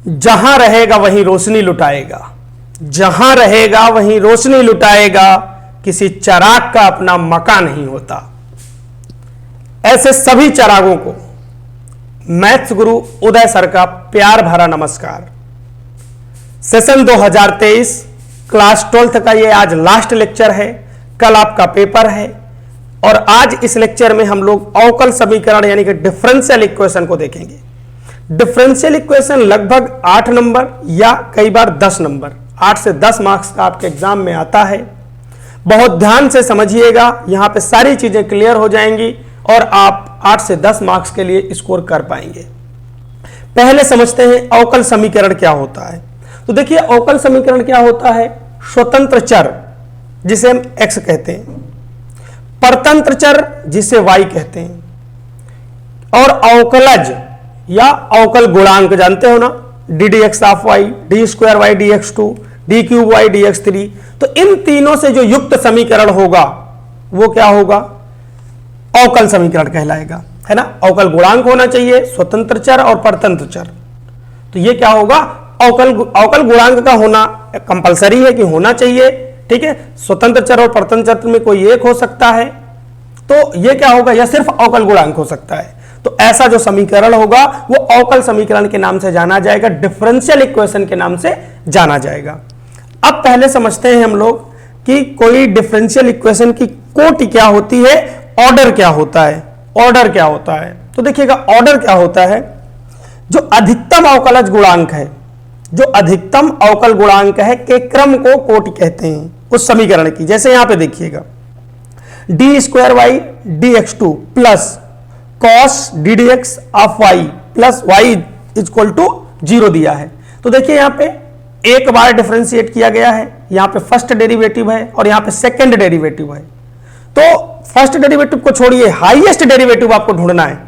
जहां रहेगा वहीं रोशनी लुटाएगा, जहां रहेगा वहीं रोशनी लुटाएगा, किसी चिराग का अपना मकान नहीं होता। ऐसे सभी चिरागों को मैथ्स गुरु उदय सर का प्यार भरा नमस्कार। सेशन 2023 क्लास 12th का ये आज लास्ट लेक्चर है, कल आपका पेपर है और आज इस लेक्चर में हम लोग अवकल समीकरण यानी कि डिफरेंशियल इक्वेशन को देखेंगे। डिफरेंशियल इक्वेशन लगभग 8 नंबर या कई बार 10 नंबर, 8 से 10 मार्क्स का आपके एग्जाम में आता है। बहुत ध्यान से समझिएगा, यहां पे सारी चीजें क्लियर हो जाएंगी और आप 8 से 10 मार्क्स के लिए स्कोर कर पाएंगे। पहले समझते हैं अवकल समीकरण क्या होता है। तो देखिए अवकल समीकरण क्या होता है, स्वतंत्र चर जिसे हम x कहते हैं, परतंत्र चर जिसे y कहते हैं, और अवकलज या अवकल गुणांक जानते हो ना, d d x of y, d square y D x two, d cube y D x three. तो इन तीनों से जो युक्त समीकरण होगा वो क्या होगा, अवकल समीकरण कहलाएगा, है ना। अवकल गुणांक होना चाहिए, स्वतंत्र चर और परतंत्र चर। तो ये क्या होगा, अवकल गुणांक का होना कंपलसरी है कि होना चाहिए, ठीक है। स्वतंत्र चर और परतंत्र चर में कोई एक हो सकता है, तो ये क्या होगा, या सिर्फ अवकल गुणांक हो सकता है। तो ऐसा जो समीकरण होगा वो अवकल समीकरण के नाम से जाना जाएगा, डिफरेंशियल इक्वेशन के नाम से जाना जाएगा। अब पहले समझते हैं हम लोग कि कोई डिफरेंशियल इक्वेशन की कोटि क्या होती है, ऑर्डर क्या होता है। ऑर्डर क्या होता है, तो देखिएगा ऑर्डर क्या होता है, जो अधिकतम अवकलज गुणांक है, जो अधिकतम अवकल गुणांक है के क्रम को कोटि कहते हैं उस समीकरण की। जैसे यहां पे देखिएगा d square y D x two plus cos d d x of y plus y is equal to 0 दिया है। तो देखिए यहां पे एक बार डिफरेंशिएट किया गया है, यहां पे फर्स्ट डेरिवेटिव है और यहां पे सेकंड डेरिवेटिव है। तो फर्स्ट डेरिवेटिव को छोड़िए, हाईएस्ट डेरिवेटिव आपको ढूंढना है,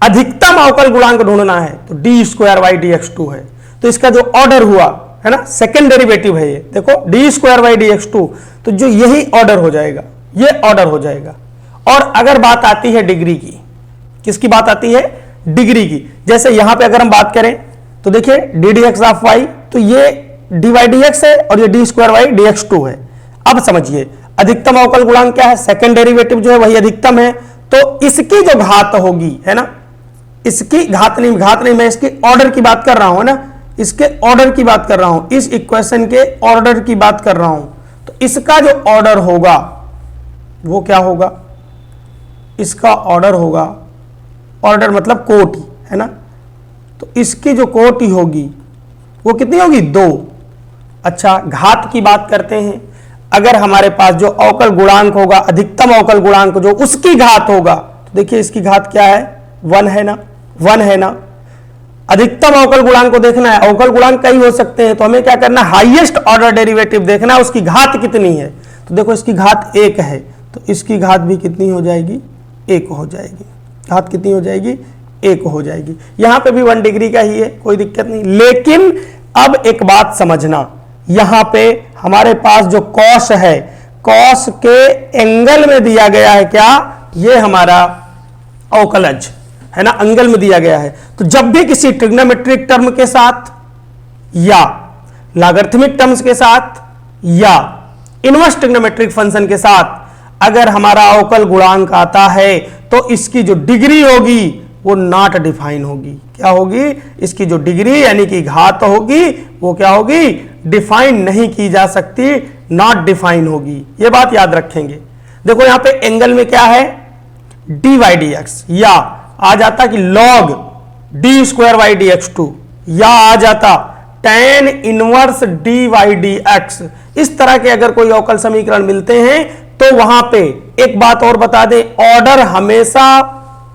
अधिकतम अवकल गुणांक ढूंढना है, तो d square y D x two है। तो इसका जो ऑर्डर हुआ है ना, सेकंड डेरिवेटिव है ये, देखो d square y D x two, तो जो यही ऑर्डर हो जाएगा, ये ऑर्डर हो जाएगा। और अगर बात आती है डिग्री की, किसकी बात आती है, डिग्री की। जैसे यहां पे अगर हम बात करें तो देखिए d d x of y, तो ये डी वाई डी एक्स है और ये d square y D x two है। अब समझिए अधिकतम अवकल गुणांक क्या है, सेकंड डेरिवेटिव जो है वही अधिकतम है, तो इसकी जो घात होगी, है ना, इसकी घात नहीं, मैं इसकी ऑर्डर की बात कर रहा हूं ना, इसके ऑर्डर की बात कर रहा हूं, इस इक्वेशन के ऑर्डर की बात कर रहा हूं। तो इसका जो ऑर्डर होगा वो क्या होगा, इसका ऑर्डर होगा, ऑर्डर मतलब कोटि, है ना। तो इसकी जो कोटि होगी वो कितनी होगी, 2। अच्छा घात की बात करते हैं, अगर हमारे पास जो अवकल गुणांक होगा, अधिकतम अवकल गुणांक जो उसकी घात होगा, तो देखिए इसकी घात क्या है, 1 है ना, 1 है ना। अधिकतम अवकल गुणांक को देखना है, अवकल गुणांक कई हो सकते हैं, तो हमें क्या करना है, हाईएस्ट ऑर्डर डेरिवेटिव देखना है, उसकी घात कितनी है। तो देखो इसकी घात 1 है, तो इसकी घात भी कितनी हो जाएगी, 1 हो जाएगी। घात कितनी हो जाएगी, 1 हो जाएगी। यहां पे भी 1 डिग्री का ही है, कोई दिक्कत नहीं। लेकिन अब एक बात समझना, यहां पे हमारे पास जो कॉस है, कॉस के एंगल में दिया गया है क्या, ये हमारा अवकलज है ना, एंगल में दिया गया है। तो जब भी किसी ट्रिग्नोमेट्रिक टर्म के साथ या लॉगरिथमिक टर्म्स के साथ या इनवर्स ट्रिग्नोमेट्रिक फंक्शन के साथ अगर हमारा अवकल गुणांक आता है, तो इसकी जो डिग्री होगी वो नॉट डिफाइन होगी। क्या होगी, इसकी जो डिग्री यानी कि घात होगी वो क्या होगी, डिफाइन नहीं की जा सकती, नॉट डिफाइन होगी। ये बात याद रखेंगे। देखो यहां पे एंगल में क्या है, डी वाई डी एक्स, या आ जाता कि log d square y D x two, या आ जाता tan inverse d Y D x. इस तरह के अगर कोई अवकल समीकरण मिलते हैं तो वहां पे एक बात और बता दें, ऑर्डर हमेशा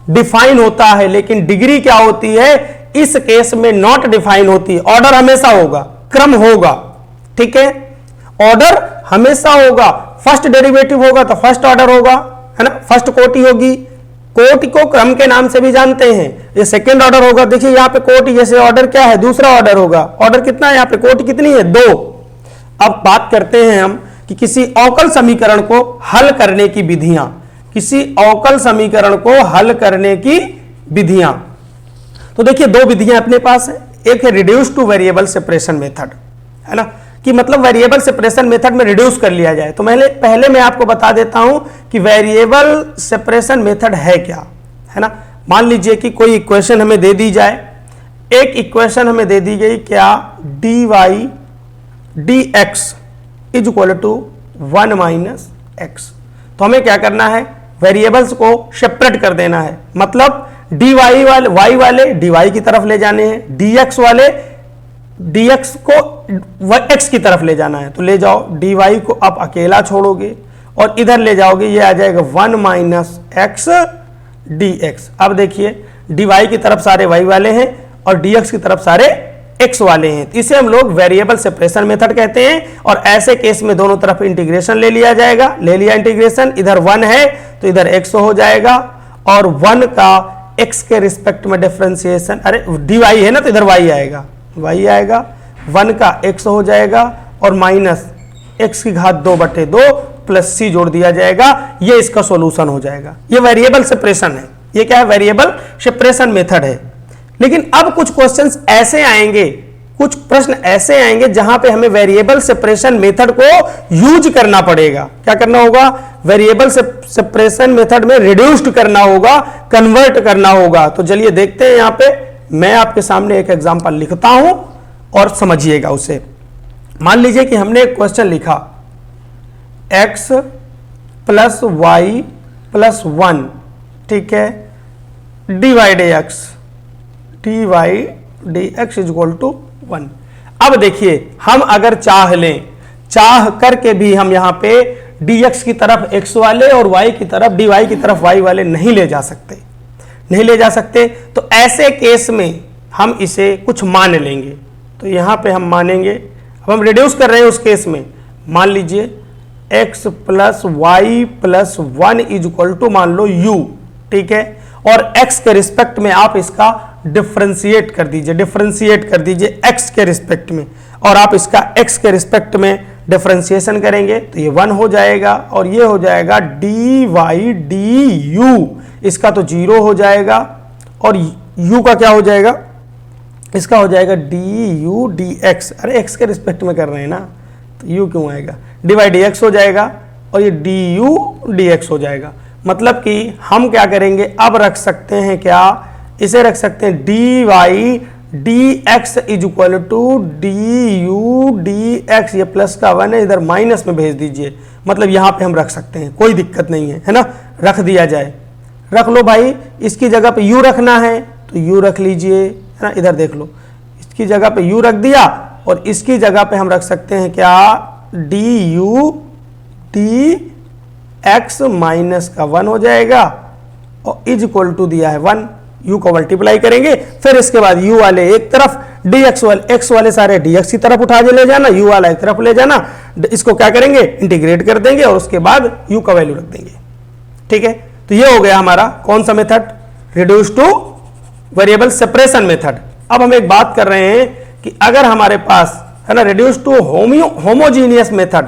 डिफाइन होता है, लेकिन डिग्री क्या होती है, इस केस में नॉट डिफाइन होती है। ऑर्डर हमेशा होगा, क्रम होगा, ठीक है, ऑर्डर हमेशा होगा। फर्स्ट डेरिवेटिव होगा तो फर्स्ट ऑर्डर होगा, है ना, फर्स्ट कोटि होगी। कोटि को क्रम के नाम से भी जानते हैं। ये सेकंड ऑर्डर होगा, देखिए यहां पे कोटि जैसे ऑर्डर क्या है, दूसरा ऑर्डर होगा। ऑर्डर कितना है, यहां पे कोटि कितनी है, 2। अब बात करते हैं हम कि किसी अवकल समीकरण को हल करने की विधियां, किसी अवकल समीकरण को हल करने की विधियां। तो देखिए 2 विधियां अपने पास है, एक है reduce two variable separation method, है ना, कि मतलब वेरिएबल सेपरेशन मेथड में रिड्यूस कर लिया जाए। तो पहले मैं आपको बता देता हूं कि वेरिएबल सेपरेशन मेथड है क्या, है ना। मान लीजिए कि कोई इक्वेशन हमें दे दी जाए, एक इक्वेशन हमें दे दी गई क्या, dy dx is equal to 1 minus x. तो हमें क्या करना है, वेरिएबल्स को सेपरेट कर देना है, मतलब dy वाले y वाले dy की तरफ ले जाने हैं, dx वाले dx को x की तरफ ले जाना है। तो ले जाओ, dy को आप अकेला छोड़ोगे और इधर ले जाओगे, ये आ जाएगा 1 माइनस एक्स dx। अब देखिए dy की तरफ सारे y वाले हैं और dx की तरफ सारे x वाले हैं, तो इसे हम लोग वेरिएबल सेपरेशन मेथड कहते हैं। और ऐसे केस में दोनों तरफ इंटीग्रेशन ले लिया जाएगा, ले लिया इंटीग्रेशन, इधर 1 है तो इधर x हो जाएगा और 1 का x के रिस्पेक्ट में डिफरेंशिएशन, अरे dy है ना तो इधर y आएगा, 1 का x हो जाएगा और माइनस x की घात 2/2 प्लस c जोड़ दिया जाएगा, ये इसका सॉल्यूशन हो जाएगा। ये वेरिएबल सेपरेशन है, ये क्या है, वेरिएबल सेपरेशन मेथड है। लेकिन अब कुछ क्वेश्चंस ऐसे आएंगे, कुछ प्रश्न ऐसे आएंगे जहां पे हमें वेरिएबल सेपरेशन मेथड को यूज करना पड़ेगा। क्या करना होगा, वेरिएबल सेपरेशन मेथड में रिड्यूस्ड करना होगा, कन्वर्ट करना होगा। तो चलिए देखते हैं, यहां पे मैं आपके सामने एक एग्जांपल लिखता हूं और समझिएगा उसे। मान लीजिए कि हमने एक क्वेश्चन लिखा x प्लस वाई प्लस 1, ठीक है, dy dx is equal to 1। अब देखिए हम अगर चाह लें, चाह करके भी हम यहां पे dx की तरफ x वाले और y की तरफ dy की तरफ y वाले नहीं ले जा सकते, नहीं ले जा सकते। तो ऐसे केस में हम इसे कुछ मान लेंगे। तो यहां पे हम मानेंगे, अब हम रिड्यूस कर रहे हैं उस केस में, मान लीजिए x plus y plus 1 is equal to मान लो u, ठीक है, और x के रिस्पेक्ट में आप इसका डिफरेंशिएट कर दीजिए, डिफरेंशिएट कर दीजिए x के रिस्पेक्ट में, और आप इसका x के रिस्पेक्ट में डिफरेंशिएशन करेंगे तो ये 1 हो जाएगा और ये हो जाएगा dy du, इसका तो 0 हो जाएगा और u का क्या हो जाएगा, इसका हो जाएगा du dx। अरे x के रिस्पेक्ट में कर रहे हैं ना तो u क्यों आएगा, dy dx हो जाएगा और ये du dx हो जाएगा। मतलब कि हम क्या करेंगे, अब रख सकते हैं क्या, इसे रख सकते हैं dy dx is equal to du dx, ये प्लस का 1 है, इधर माइनस में भेज दीजिए, मतलब यहां पे हम रख सकते हैं, कोई दिक्कत नहीं है ना, रख दिया जाए। रख लो भाई, इसकी जगह पे u रखना है तो u रख लीजिए, है ना, इधर देख लो, इसकी जगह पे u रख दिया और इसकी जगह पे हम रख सकते हैं क्या, du dx माइनस का 1 हो जाएगा और इज इक्वल टू दिया है 1, u को मल्टीप्लाई करेंगे, फिर इसके बाद u वाले एक तरफ, dx वाले x वाले सारे dx की तरफ उठा के ले जाना, u वाला एक तरफ ले जाना, इसको क्या करेंगे, इंटीग्रेट कर देंगे और उसके बाद u का वैल्यू रख देंगे, ठीक है। तो ये हो गया हमारा कौन सा method, reduce two variable separation method. अब हम एक बात कर रहे हैं कि अगर हमारे पास, है ना, रिड्यूस टू होमोजीनियस मेथड,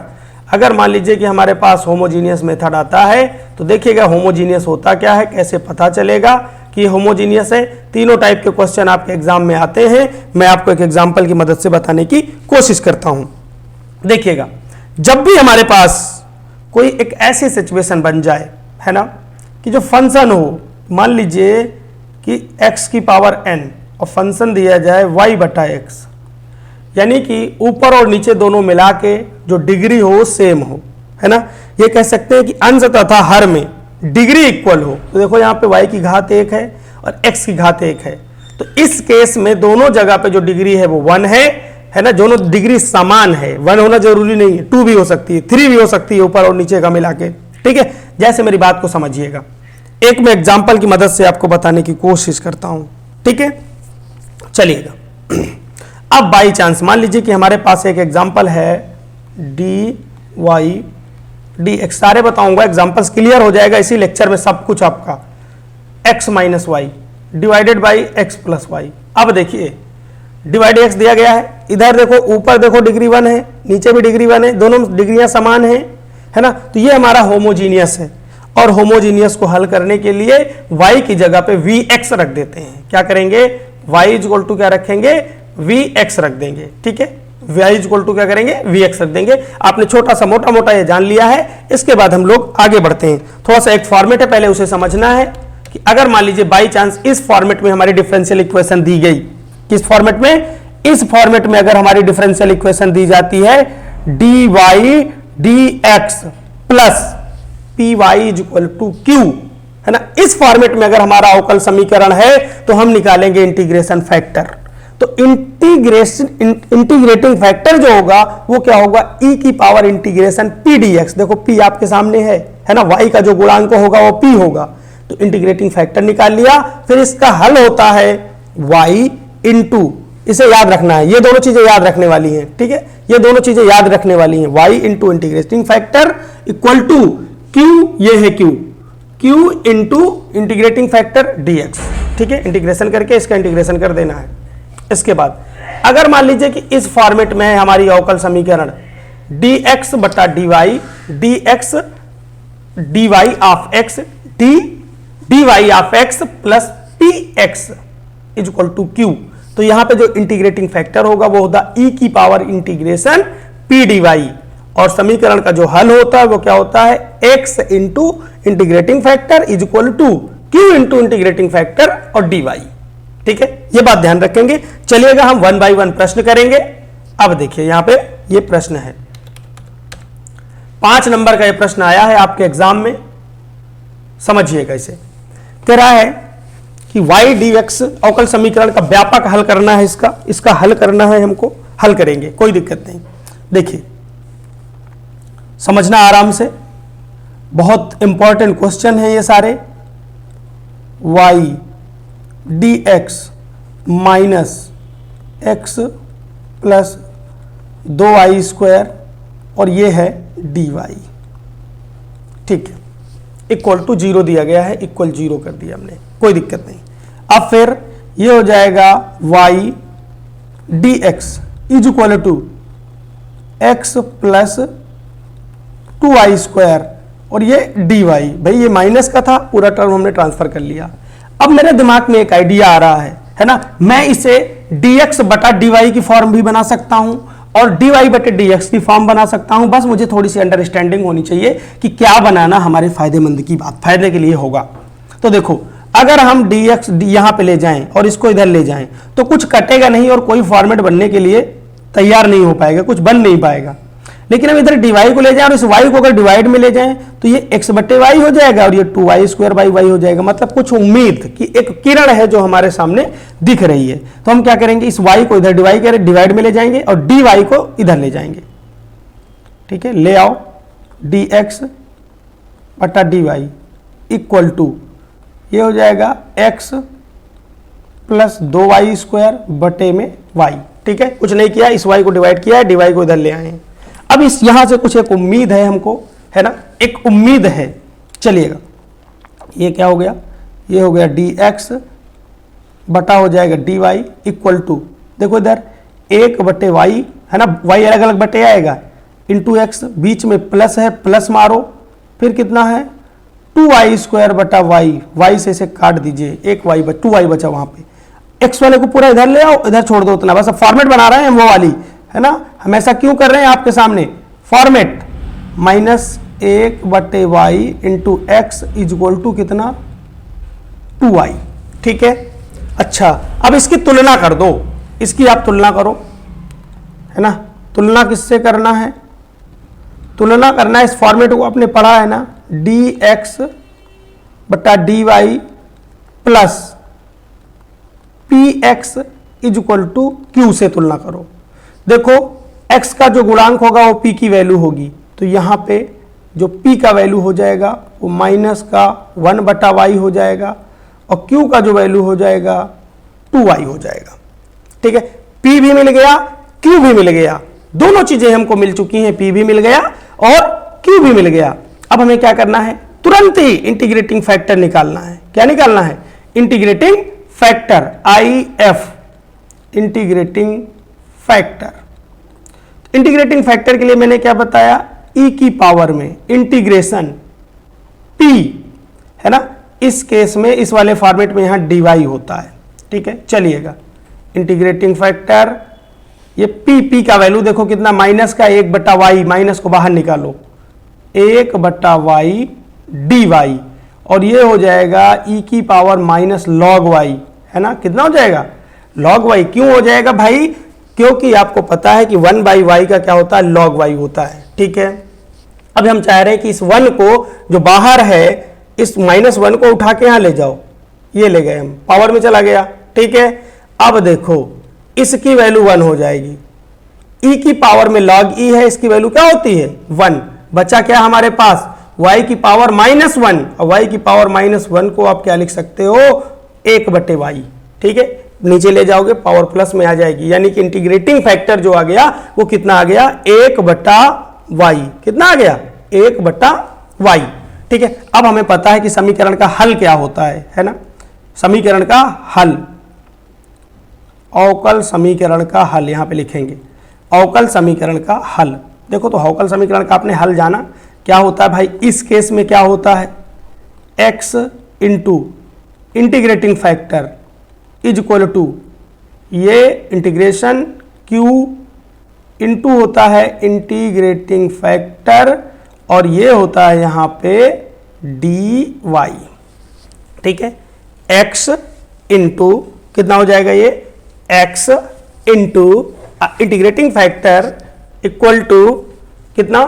अगर मान लीजिए कि हमारे पास होमोजीनियस मेथड आता है तो देखिएगा होमोजीनियस होता क्या है, कैसे पता चलेगा कि होमोजीनियस है। तीनों टाइप के क्वेश्चन आपके एग्जाम में आते हैं, मैं आपको एक एग्जांपल की मदद से बताने की कोशिश करता हूं। देखिएगा, जब भी हमारे पास कोई एक ऐसी सिचुएशन बन जाए, है ना, कि जो फंक्शन हो, मान लीजिए कि x की पावर n और फंक्शन दिया जाए y/x, यानी कि ऊपर और नीचे दोनों मिला के जो डिग्री हो सेम हो, है ना, ये कह सकते हैं कि अंश तथा हर में डिग्री इक्वल हो। तो देखो यहाँ पे y की घात 1 है और x की घात 1 है, तो इस केस में दोनों जगह पे जो डिग्री है वो 1 है ना, दोनों डिग्री समान है, 1 होना जरूरी नहीं है, 2 भी हो सकती है, 3 भी हो सकती है, ऊपर और नीचे का मिला के, ठीक है। जैसे मेरी बात को समझिएगा, एक मैं एग्जाम्पल की मदद से आपको बताने की कोशिश करता हूं, ठीक है। चलिएगा, अब बाई चांस मान लीजिए कि हमारे पास एक एग्जाम्पल है dy dx, सारे बताऊंगा, एग्जाम्पल्स क्लियर हो जाएगा इसी लेक्चर में सब कुछ आपका, x minus y divided by x plus y. अब देखिए डिवाइड x दिया गया है, इधर देखो, ऊपर देखो डिग्री 1 है, नीचे भी डिग्री 1 है, दोनों डिग्रियां समान है ना, तो ये हमारा होमोजीनियस है। और होमोजीनियस को हल करने के लिए y की जगह पे vx रख देते हैं। क्या करेंगे, y इज इक्वल टू क्या रखेंगे, वी एक्स रख देंगे, ठीक है, y इक्वल टू क्या करेंगे, वी एक्स रख देंगे। आपने छोटा सा मोटा मोटा ये जान लिया है। इसके बाद हम लोग आगे बढ़ते हैं। थोड़ा सा एक फॉर्मेट है, पहले उसे समझना है कि अगर मान लीजिए बाई चांस इस फॉर्मेट में हमारी डिफरेंशियल इक्वेशन दी गई, किस फॉर्मेट में, इस फॉर्मेट में अगर हमारी डिफरेंशियल इक्वेशन दी जाती है dy dx plus p y equal to q, है ना, इस फॉर्मेट में अगर हमारा अवकल समीकरण है तो हम निकालेंगे इंटीग्रेशन फैक्टर। तो इंटीग्रेटिंग फैक्टर जो होगा वो क्या होगा, e की पावर इंटीग्रेशन p dx। देखो p आपके सामने है ना, y का जो गुणांक होगा वो p होगा। तो इंटीग्रेटिंग फैक्टर निकाल लिया, फिर इसका हल होता है y इंटू, इसे याद रखना है, ये दोनों चीजें याद रखने वाली हैं, ठीक है, ये दोनों चीजें याद रखने वाली हैं। y into integrating factor equal to q, ये है q into integrating factor dx, ठीक है, इंटीग्रेशन करके इसका इंटीग्रेशन कर देना है। इसके बाद अगर मान लीजिए कि इस फॉर्मेट में है हमारी अवकल समीकरण dx बटा dy, dx dy of x, dy of x प्लस px इक्वल टू q। तो यहां पे जो इंटीग्रेटिंग फैक्टर होगा वो होगा e की पावर इंटीग्रेशन p dy, और समीकरण का जो हल होता है वो क्या होता है, x into integrating factor is equal to q into integrating factor और dy, ठीक है, ये बात ध्यान रखेंगे। चलिएगा हम 1 बाय 1 प्रश्न करेंगे। अब देखिए यहां पे ये प्रश्न है, 5 नंबर का ये प्रश्न आया है आपके एग्जाम में, समझिएगा इसे। कह रहा है कि y dx अवकल समीकरण का व्यापक हल करना है, इसका हल करना है, हमको हल करेंगे, कोई दिक्कत नहीं। देखिए समझना आराम से, बहुत इंपॉर्टेंट क्वेश्चन है ये सारे। y dx minus x plus 2y square और ये है dy, ठीक है, इक्वल टू 0 दिया गया है, इक्वल 0 कर दिया हमने, कोई दिक्कत नहीं। अब फिर ये हो जाएगा y dx is equal to x plus 2y square और ये dy, भाई ये माइनस का था, पूरा टर्म हमने ट्रांसफर कर लिया। अब मेरे दिमाग में एक आइडिया आ रहा है ना, मैं इसे dx बटा dy की फॉर्म भी बना सकता हूं और dy बटे dx की फॉर्म बना सकता हूं। बस मुझे थोड़ी सी अंडरस्टैंडिंग होनी चाहिए कि क्या बनाना हमारे फायदेमंद की बात, फायदे के लिए होगा। तो देखो अगर हम dx यहां पे ले जाएं और इसको इधर ले जाएं तो कुछ कटेगा नहीं और कोई फॉर्मेट बनने के लिए तैयार नहीं हो पाएगा, कुछ बन नहीं पाएगा। लेकिन हम इधर dy को ले जाएं और इस y को अगर डिवाइड में ले जाएं तो ये x बटे y हो जाएगा और ये 2y स्क्वायर बाई y हो जाएगा। मतलब कुछ उम्मीद की एक किरण है जो हमारे सामने दिख रही है। तो हम क्या करेंगे, इस y को इधर डिवाइड में ले जाएंगे और dy को इधर ले जाएंगे, ठीक है, ले आओ dx बटा dy इक्वल टू ये हो जाएगा x प्लस 2y स्क्वायर बटे में y, ठीक है, कुछ नहीं किया, इस y को डिवाइड किया है, dy को इधर ले आए हैं। अब इस यहां से कुछ एक उम्मीद है हमको, है ना, एक उम्मीद है। चलिएगा ये क्या हो गया, ये हो गया dx बटा हो जाएगा dy इक्वल टू, देखो इधर 1 बटे y है ना, y अलग अलग बटे आएगा इंटू x, बीच में प्लस है, प्लस मारो, फिर कितना है 2y स्क्वायर बटा y से इसे काट दीजिए, 2y बचा वहां पे। x वाले को पूरा इधर ले आओ, इधर छोड़ दो उतना, बस अब फॉर्मेट बना रहे हैं वो वाली, है ना, हम ऐसा क्यों कर रहे हैं आपके सामने, फॉर्मेट माइनस 1 बटे y into x is equal to कितना 2y, ठीक है। अच्छा अब इसकी तुलना कर दो, इसकी आप तुलना करो, है ना, तुलना किससे करना है, तुलना करना है, इस फॉर्मेट को आपने पढ़ा है ना, dx बटा dy plus px is equal to q से तुलना करो। देखो x का जो गुणांक होगा वो p की वैल्यू होगी, तो यहां पे जो p का वैल्यू हो जाएगा वो माइनस का 1 बटा y हो जाएगा और q का जो वैल्यू हो जाएगा 2y हो जाएगा, ठीक है। p भी मिल गया, q भी मिल गया, दोनों चीजें हमको मिल चुकी हैं, p भी मिल गया और q भी मिल गया। अब हमें क्या करना है, तुरंत ही इंटीग्रेटिंग फैक्टर निकालना है। क्या निकालना है, integrating factor, IF integrating factor. Integrating factor के लिए मैंने क्या बताया, e की पावर में इंटीग्रेशन p, है ना, इस केस में इस वाले फॉर्मेट में यहां dy होता है, ठीक है। चलिएगा इंटीग्रेटिंग फैक्टर, ये पी का वैल्यू देखो कितना, माइनस का 1/y, माइनस को बाहर निकालो, 1/y dy, और ये हो जाएगा e की पावर माइनस log y, है ना, कितना हो जाएगा log y। क्यों हो जाएगा भाई, क्योंकि आपको पता है कि 1/y का क्या होता है, log y होता है। ठीक है, अब हम चाह रहे हैं कि इस 1 को जो बाहर है, इस -1 को उठा के यहां ले जाओ, ये ले गए हम, पावर में चला गया। ठीक है, अब देखो इसकी वैल्यू 1 हो जाएगी, e की पावर में log e है, इसकी वैल्यू क्या होती है 1, बचा क्या हमारे पास y की पावर -1, और y की पावर -1 को आप क्या लिख सकते हो 1/y। ठीक है, नीचे ले जाओगे पावर प्लस में आ जाएगी, यानी कि इंटीग्रेटिंग फैक्टर जो आ गया वो कितना आ गया 1/y, कितना आ गया 1/y। ठीक है, अब हमें पता है कि समीकरण का हल क्या होता है ना, समीकरण का हल, अवकल समीकरण का हल यहां पे लिखेंगे, अवकल समीकरण का हल। देखो तो अवकल समीकरण का आपने हल जाना क्या होता है भाई, इस केस में क्या होता है x into integrating factor is equal to, ये इंटीग्रेशन q इंटू होता है इंटीग्रेटिंग फैक्टर, और ये होता है यहां पे dy। ठीक है, x इंटू कितना हो जाएगा, ये x into integrating factor equal to कितना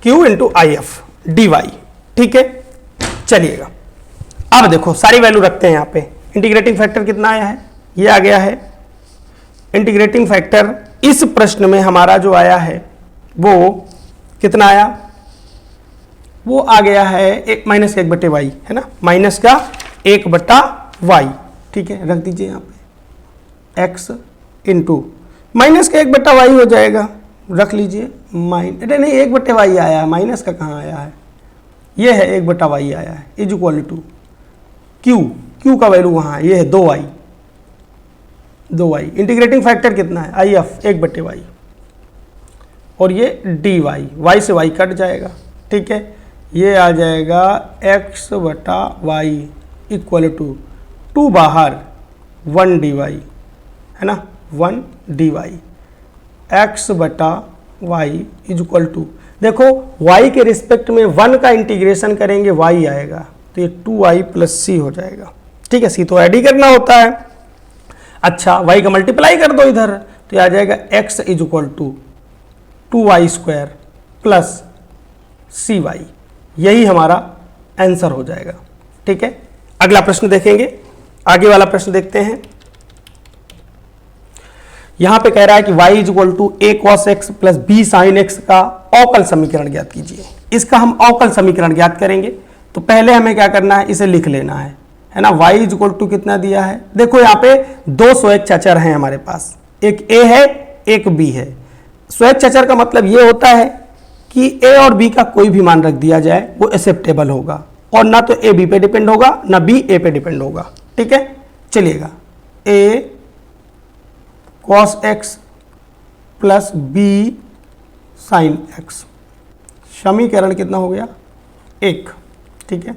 q इंटू if dy। ठीक है, चलिएगा अब देखो सारी वैल्यू रखते हैं यहां पे। इंटीग्रेटिंग फैक्टर कितना आया है, ये आ गया है इंटीग्रेटिंग फैक्टर, इस प्रश्न में हमारा जो आया है वो कितना आया, वो आ गया है -1/y, है ना, माइनस का 1/y। ठीक है, रख दीजिए यहाँ पे x इंटू माइनस का 1/y हो जाएगा, रख लीजिए अरे नहीं 1/y आया है, माइनस का कहाँ आया है, ये है 1/y आया है, इज इक्वल टू q का वैल्यू वहाँ है, ये है 2y। इंटीग्रेटिंग फैक्टर कितना है if 1/y, और ये dy, y से y कट जाएगा। ठीक है, ये आ जाएगा x/y इक्वल टू 2 बाहर 1 dy, है ना, 1 dy, x/y is equal to, देखो y के रिस्पेक्ट में 1 का इंटीग्रेशन करेंगे y आएगा, तो ये 2y + c हो जाएगा। ठीक है, c तो ऐड ही करना होता है। अच्छा, y का मल्टीप्लाई कर दो इधर, तो ये आ जाएगा x is equal to 2y² + cy, यही हमारा आंसर हो जाएगा। ठीक है, अगला प्रश्न देखेंगे, आगे वाला प्रश्न देखते हैं। यहां पे कह रहा है कि y is equal to a cos x + b sin x का अवकल समीकरण ज्ञात कीजिए। इसका हम अवकल समीकरण ज्ञात करेंगे, तो पहले हमें क्या करना है, इसे लिख लेना है ना। y इज इक्वल टू कितना दिया है, देखो यहाँ पे 2 स्वयंचर हैं हमारे पास, एक a है एक b है। स्वयंचर का मतलब ये होता है कि a और b का कोई भी मान रख दिया जाए वो एक्सेप्टेबल होगा, और ना तो a b पे डिपेंड होगा ना b a पे डिपेंड होगा। ठीक है, चलिएगा a cos x + b sin x, समीकरण कितना हो गया 1। ठीक है,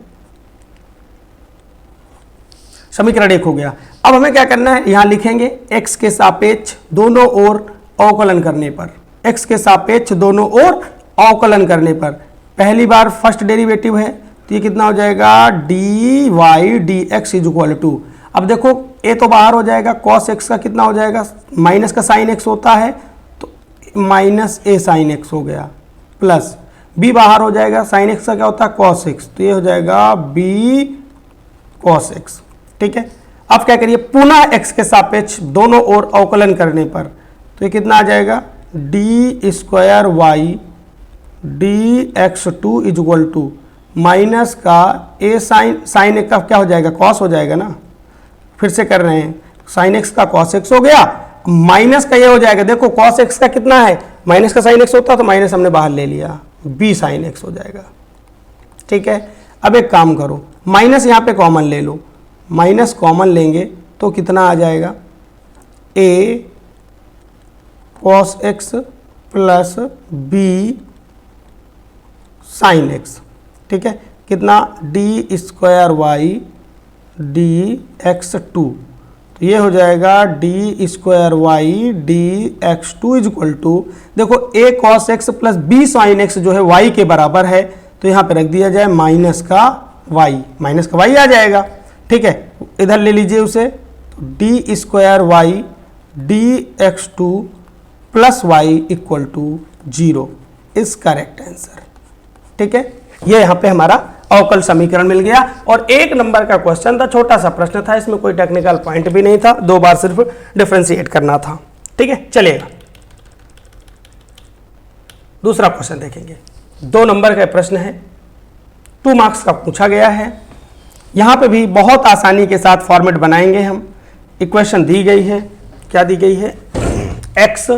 समीकरण 1 हो गया। अब हमें क्या करना है, यहां लिखेंगे x के सापेक्ष दोनों ओर अवकलन करने पर, x के सापेक्ष दोनों ओर अवकलन करने पर, पहली बार फर्स्ट डेरिवेटिव है तो ये कितना हो जाएगा dy dx is equal to, अब देखो a तो बाहर हो जाएगा, cos x का कितना हो जाएगा, माइनस का sin x होता है तो -a sin x हो गया, प्लस b बाहर हो जाएगा, sin x का क्या होता है cos x, तो ये हो जाएगा b cos x। ठीक है, अब क्या करिए, पुनः x के सापेक्ष दोनों ओर अवकलन करने पर, तो ये कितना आ जाएगा d² dx2 is equal to minus का a sin x का क्या हो जाएगा cos हो जाएगा ना, फिर से कर रहे हैं, sin x का cos x हो गया, माइनस का ये हो जाएगा, देखो cos x का कितना है, माइनस का sin x होता तो माइनस हमने बाहर ले लिया, b sin x हो जाएगा। ठीक है, अब एक काम करो, माइनस यहाँ पे कॉमन ले लो, माइनस कॉमन लेंगे तो कितना आ जाएगा a cos x + b sin x। ठीक है, कितना d² dx2, तो ये हो जाएगा d square y D x two is equal to, देखो a cos x plus b sin x जो है y के बराबर है, तो यहाँ पे रख दिया जाए माइनस का y आ जाएगा। ठीक है, इधर ले लीजिए उसे, तो d square y D x two plus y equal to 0 is correct answer. ठीक है, ये यहाँ पे हमारा अवकल समीकरण मिल गया। और 1 नंबर का क्वेश्चन था, छोटा सा प्रश्न था, इसमें कोई टेक्निकल पॉइंट भी नहीं था, 2 बार सिर्फ डिफरेंशिएट करना था। ठीक है, चलिएगा दूसरा क्वेश्चन देखेंगे। 2 नंबर का प्रश्न है, 2 मार्क्स का पूछा गया है। यहां पे भी बहुत आसानी के साथ फॉर्मेट बनाएंगे हम। इक्वेशन दी गई है, क्या दी गई है, x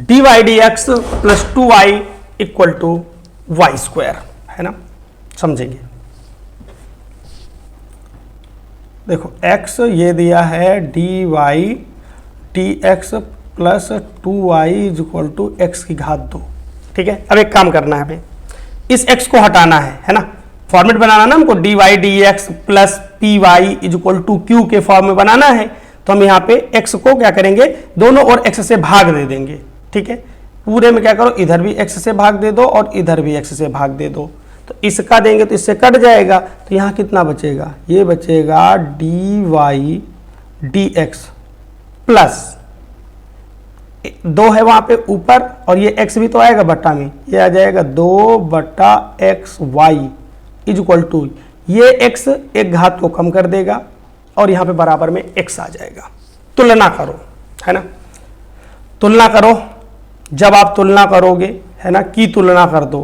dy dx plus 2y equal to y square, है ना, समझेंगे। देखो x ये दिया है dy dx plus 2y is equal to x की घात 2। ठीक है, अब एक काम करना है, हमें इस x को हटाना है ना, फॉर्मेट बनाना ना हमको, dy dx plus py is equal to q के फॉर्म में बनाना है। तो हम यहाँ पे x को क्या करेंगे, दोनों ओर x से भाग दे देंगे। ठीक है, पूरे में क्या करो, इधर भी x से भाग दे दो और इधर भी x से भाग दे दो, तो इसका देंगे तो इससे कट जाएगा, तो यहाँ कितना बचेगा, ये बचेगा dy dx प्लस 2 है वहां पे ऊपर, और ये x भी तो आएगा बट्टा में, ये आ जाएगा 2 बट्टा x y is equal to, ये x एक घात को कम कर देगा और यहाँ पे बराबर में x आ जाएगा। तुलना करो, है ना, तुलना करो। जब आप तुलना करोगे, है ना, की तुलना कर दो,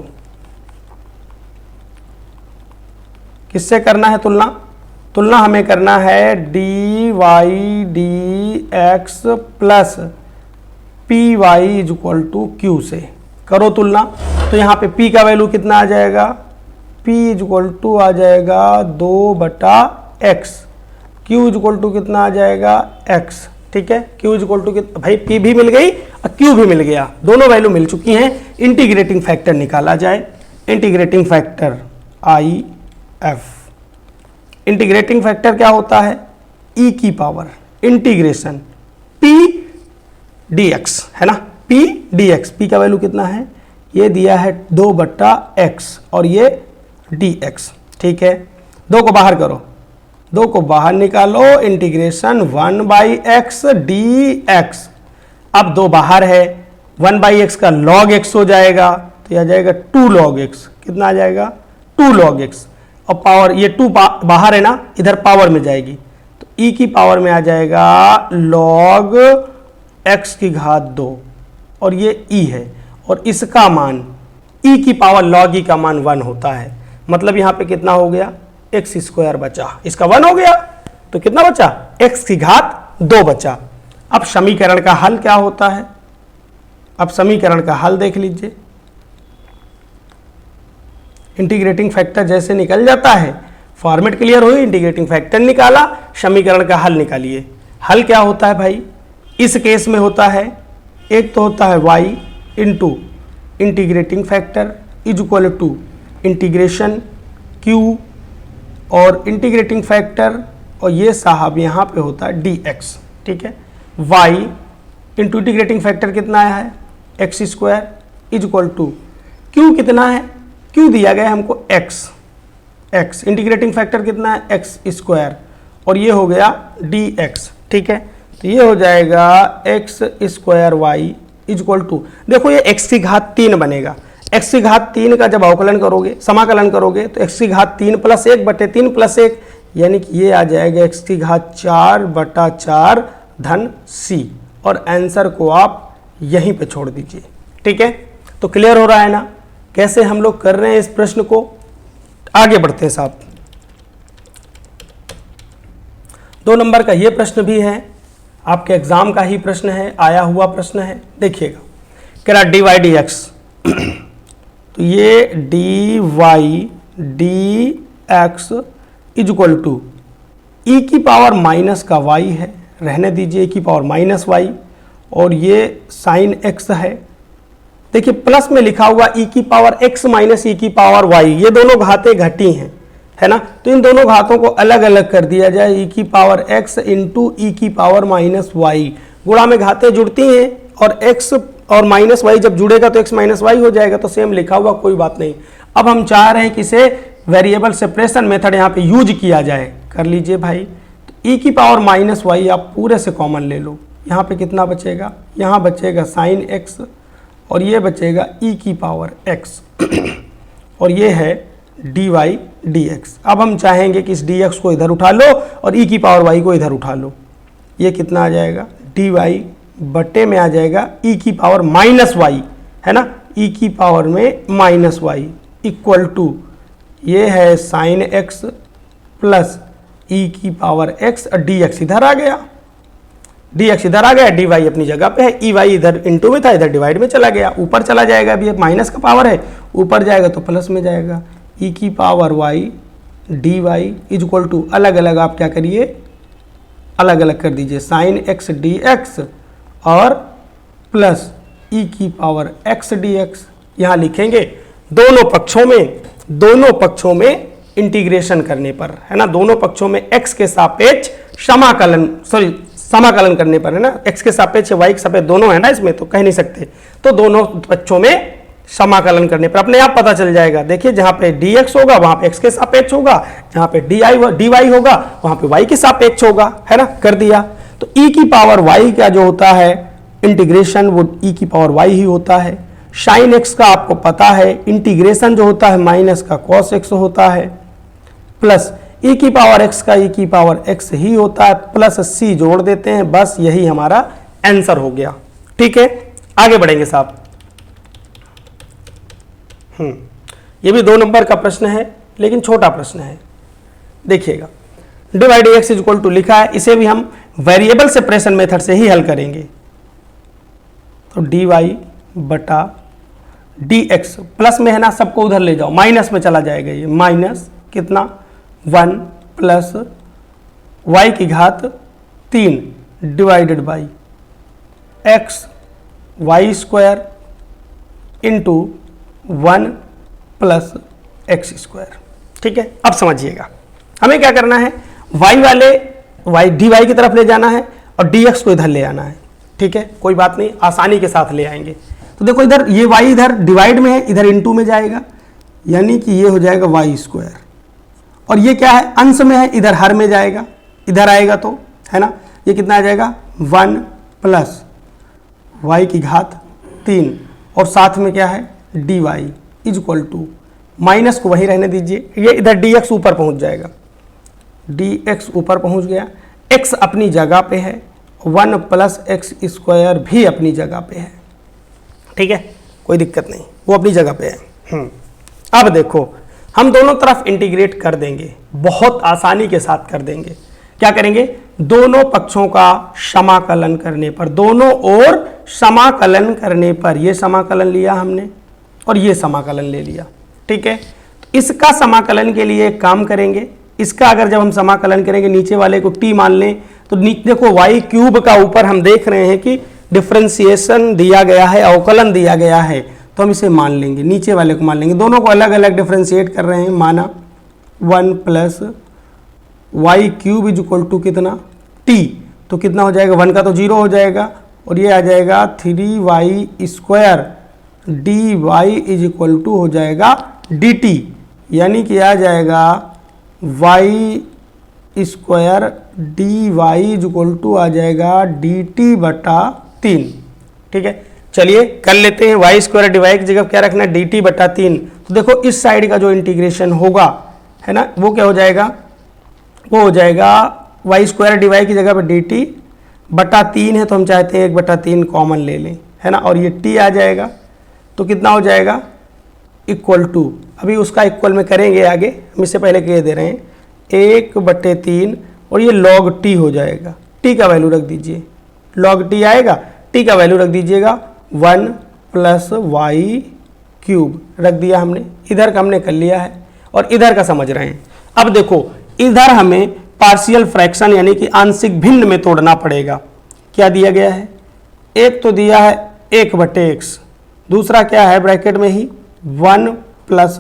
किससे करना है तुलना, तुलना हमें करना है dy dx plus p y is equal to q से। करो तुलना, तो यहाँ पे p का वैल्यू कितना आ जाएगा, p इज इक्वल टू आ जाएगा 2 बटा एक्स, q इज इक्वल टू कितना आ जाएगा x। ठीक है, q इज इक्वल टू भाई p भी मिल गई और q भी मिल गया, दोनों वैल्यू मिल चुकी हैं। इंटीग्रेटिंग फैक्टर निकाला जाए, integrating factor I F, integrating factor क्या होता है, e की पावर इंटीग्रेशन p dx, है ना, p dx, p का वैल्यू कितना है, ये दिया है 2 बट्टा एक्स और ये dx। ठीक है, 2 को बाहर करो, 2 को बाहर निकालो, इंटीग्रेशन 1 बाई एक्स dx। अब 2 बाहर है, 1 बाई एक्स का log x हो जाएगा, तो यह आ जाएगा 2 log x, कितना आ जाएगा 2 log x, और पावर ये 2 बाहर है ना, इधर पावर में जाएगी, तो e की पावर में आ जाएगा log x की घात 2, और ये e है, और इसका मान e की पावर log e का मान 1 होता है। मतलब यहाँ पे कितना हो गया, एक्स स्क्वायर बचा, इसका 1 हो गया, तो कितना बचा, x की घात 2 बचा। अब समीकरण का हल क्या होता है, अब समीकरण का हल देख लीजिए। इंटीग्रेटिंग फैक्टर जैसे निकल जाता है, फॉर्मेट क्लियर हुई, इंटीग्रेटिंग फैक्टर निकाला, समीकरण का हल निकालिए। हल क्या होता है भाई, इस केस में होता है, एक तो होता है y into integrating factor is equal to integration q और इंटीग्रेटिंग फैक्टर, और ये साहब यहाँ पे होता है dx। ठीक है, y इंटू इंटीग्रेटिंग फैक्टर कितना आया है, x square is equal to q कितना है, q दिया गया है हमको x, इंटीग्रेटिंग फैक्टर कितना है एक्स स्क्वायर, और ये हो गया dx। ठीक है, तो ये हो जाएगा x square y is equal to, देखो ये x की घात 3 बनेगा, x की घात 3 का जब अवकलन करोगे, समाकलन करोगे, तो x की घात 3 प्लस 1 बटे 3 प्लस 1, यानी कि ये आ जाएगा x की घात 4 बटा 4 धन c, और आंसर को आप यहीं पे छोड़ दीजिए। ठीक है, तो क्लियर हो रहा है ना कैसे हम लोग कर रहे हैं इस प्रश्न को। आगे बढ़ते हैं साहब, 2 नंबर का ये प्रश्न भी है, आपके एग्जाम का ही प्रश्न है, आया हुआ प्रश्न है। देखिएगा, कह रहा डी वाई डी एक्स, तो ये D Y D X is equal to E की पावर माइनस का y है, रहने दीजिए e की पावर माइनस वाई, और ये साइन x है। देखिए प्लस में लिखा हुआ e की पावर x माइनस ई की पावर y, ये दोनों घातें घटी हैं, है ना। तो इन दोनों घातों को अलग अलग कर दिया जाए, e की पावर x इंटू ई की पावर माइनस वाई। गुणा में घातें जुड़ती हैं और x और माइनस वाई जब जुड़ेगा तो x माइनस वाई हो जाएगा, तो सेम लिखा हुआ, कोई बात नहीं। अब हम चाह रहे हैं कि इसे वेरिएबल सेपरेशन मेथड यहाँ पे यूज किया जाए, कर लीजिए भाई। तो e की पावर माइनस वाई आप पूरे से कॉमन ले लो, यहाँ पे कितना बचेगा, यहाँ बचेगा साइन x और ये बचेगा e की पावर x और ये है dy dx। अब हम चाहेंगे कि इस dx को इधर उठा लो और e की पावर y को इधर उठा लो, ये कितना आ जाएगा, dy बटे में आ जाएगा e की पावर माइनस वाई, है ना, e की पावर में माइनस वाई इक्वल टू ये है साइन x प्लस e की पावर x और dx इधर आ गया, dx इधर आ गया, dy अपनी जगह पे है, ey इधर इनटू में था, इधर डिवाइड में चला गया, ऊपर चला जाएगा, अभी माइनस का पावर है, ऊपर जाएगा तो प्लस में जाएगा, e की power y dy is equal to, अलग अलग आप क्या करिए, अलग अलग कर दीजिए, साइन x dx और प्लस e की पावर x dx। यहाँ लिखेंगे दोनों पक्षों में इंटीग्रेशन करने पर, है ना, दोनों पक्षों में x के सापेक्ष समाकलन करने पर, है ना, x के सापेक्ष y के सापेक्ष दोनों है ना इसमें, तो कह नहीं सकते, तो दोनों पक्षों में समाकलन करने पर अपने आप पता चल जाएगा। देखिए जहां पे dx होगा वहां पे x के सापेक्ष होगा, जहां पे dy होगा वहां पे y के सापेक्ष होगा, है ना, कर दिया। तो e की पावर y का जो होता है इंटीग्रेशन वो e की पावर y ही होता है। साइन x का आपको पता है इंटीग्रेशन जो होता है माइनस का cos x होता है, प्लस e की पावर x का e की पावर x ही होता है, प्लस c जोड़ देते हैं, बस यही हमारा आंसर हो गया। ठीक है, आगे बढ़ेंगे साहब। ये भी 2 नंबर का प्रश्न है लेकिन छोटा प्रश्न है, देखिएगा। Divide x is equal to लिखा है, इसे भी हम वेरिएबल सेपरेशन मेथड से ही हल करेंगे। तो dy बटा dx प्लस में है ना, सबको उधर ले जाओ, माइनस में चला जाएगा, ये माइनस कितना 1 प्लस y की घात 3 divided by x y square into 1 plus x square. ठीक है, अब समझिएगा हमें क्या करना है, y वाले dy की तरफ ले जाना है और dx को इधर ले आना है। ठीक है, कोई बात नहीं, आसानी के साथ ले आएंगे। तो देखो इधर ये y इधर डिवाइड में है, इधर इनटू में जाएगा, यानी कि ये हो जाएगा y स्क्वायर, और ये क्या है, अंश में है, इधर हर में जाएगा, इधर आएगा तो, है ना, ये कितना आ जाएगा 1 प्लस y की घात 3 और साथ में क्या है dy is equal to, minus को वहीं रहने दीजिए, ये इधर dx ऊपर पहुंच जाएगा, dx ऊपर पहुंच गया, x अपनी जगह पे है, 1 प्लस एक्स स्क्वायर भी अपनी जगह पे है। ठीक है, कोई दिक्कत नहीं, वो अपनी जगह पे है। अब देखो हम दोनों तरफ इंटीग्रेट कर देंगे, बहुत आसानी के साथ कर देंगे। क्या करेंगे, दोनों पक्षों का समाकलन करने पर, दोनों ओर समाकलन करने पर, ये समाकलन लिया हमने और ये समाकलन ले लिया। ठीक है, तो इसका समाकलन के लिए एक काम करेंगे, इसका अगर जब हम समाकलन करेंगे नीचे वाले को t मान लें, तो नीचे देखो y क्यूब का ऊपर हम देख रहे हैं कि डिफरेंशिएशन दिया गया है, अवकलन दिया गया है, तो हम इसे मान लेंगे, नीचे वाले को मान लेंगे, दोनों को अलग अलग डिफरेंशिएट कर रहे हैं, माना 1 plus y cube is equal to कितना t, तो कितना हो जाएगा, 1 का तो 0 हो जाएगा और ये आ जाएगा 3y square dy is equal to हो जाएगा dt, यानी कि आ जाएगा y square dy is equal to आ जाएगा dt बटा 3। ठीक है, चलिए कर लेते हैं, y स्क्वायर dy की जगह क्या रखना है, dt बटा 3। तो देखो इस साइड का जो इंटीग्रेशन होगा, है ना, वो क्या हो जाएगा, वो हो जाएगा y स्क्वायर dy की जगह पर dt बटा 3 है, तो हम चाहते हैं 1 बटा 3 कॉमन ले लें, है ना, और ये t आ जाएगा, तो कितना हो जाएगा इक्वल टू, अभी उसका इक्वल में करेंगे आगे, हम इससे पहले कह दे रहे हैं 1 बटे 3 और ये log t हो जाएगा, t का वैल्यू रख दीजिए, log t आएगा, t का वैल्यू रख दीजिएगा 1 प्लस वाई क्यूब रख दिया हमने, इधर का हमने कर लिया है और इधर का समझ रहे हैं। अब देखो इधर हमें पार्शियल फ्रैक्शन यानी कि आंशिक भिन्न में तोड़ना पड़ेगा। क्या दिया गया है, एक तो दिया है 1 बटे x, दूसरा क्या है ब्रैकेट में ही 1 प्लस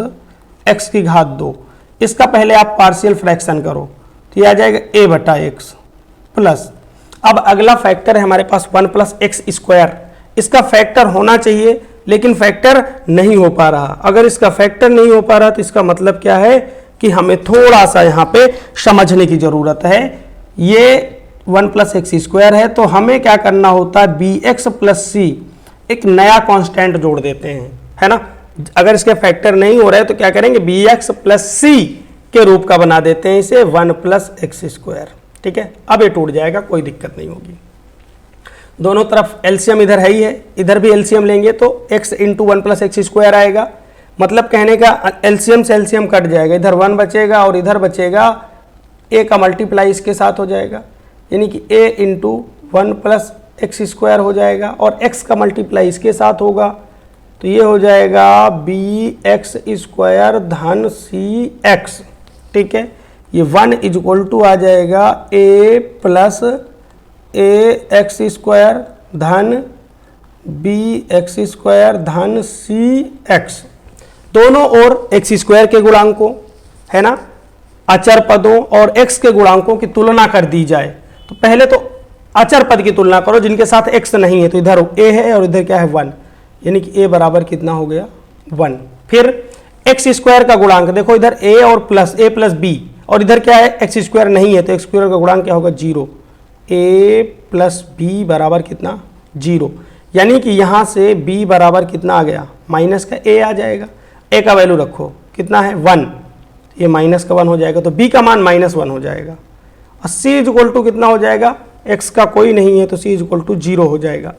एक्स की घात 2, इसका पहले आप पार्शियल फ्रैक्शन करो तो ये आ जाएगा a बटा एक्स प्लस, अब अगला फैक्टर है हमारे पास 1 प्लस एक्स स्क्वायर, इसका फैक्टर होना चाहिए लेकिन फैक्टर नहीं हो पा रहा। अगर इसका फैक्टर नहीं हो पा रहा तो इसका मतलब क्या है कि हमें थोड़ा सा यहाँ पे समझने की जरूरत है। ये 1 प्लस एक्स स्क्वायर है तो हमें क्या करना होता है, बी एक्स प्लस सी एक नया कांस्टेंट जोड़ देते हैं, है ना। अगर इसके फैक्टर नहीं हो रहे तो क्या करेंगे, बी एक्स प्लस सी के रूप का बना देते हैं इसे 1 प्लस एक्स स्क्वायर, ठीक है। अब ये टूट जाएगा, कोई दिक्कत नहीं होगी। दोनों तरफ एलसीएम इधर है ही है, इधर भी एलसीएम लेंगे तो x into 1 plus x square आएगा। मतलब कहने का एलसीएम से एलसीएम कट जाएगा, इधर 1 बचेगा और इधर बचेगा a का मल्टीप्लाई इसके साथ हो जाएगा, यानी कि a into 1 plus x square हो जाएगा और x का मल्टीप्लाई इसके साथ होगा तो ये हो जाएगा बी एक्स स्क्वायर धन सी एक्स, ठीक है। ये 1 इज इक्वल टू आ जाएगा a plus A x square धन बी एक्स स्क्वायर धन सी एक्स, दोनों ओर एक्स स्क्वायर के गुणांकों, है ना, अचर पदों और x के गुणांकों की तुलना कर दी जाए। तो पहले तो अचर पद की तुलना करो जिनके साथ x नहीं है, तो इधर a है और इधर क्या है 1, यानी कि a बराबर कितना हो गया 1। फिर एक्स स्क्वायर का गुणांक देखो, इधर a और प्लस a प्लस b और इधर क्या है एक्स स्क्वायर नहीं है तो एक्स स्क्वायर का गुणांक क्या होगा 0, a प्लस बी बराबर कितना 0, यानी कि यहाँ से b बराबर कितना आ गया माइनस का a आ जाएगा। a का वैल्यू रखो कितना है 1, ये माइनस का 1 हो जाएगा तो b का मान -1 हो जाएगा और c इज इक्वल टू कितना हो जाएगा, x का कोई नहीं है तो c इज इक्वल टू 0 हो जाएगा।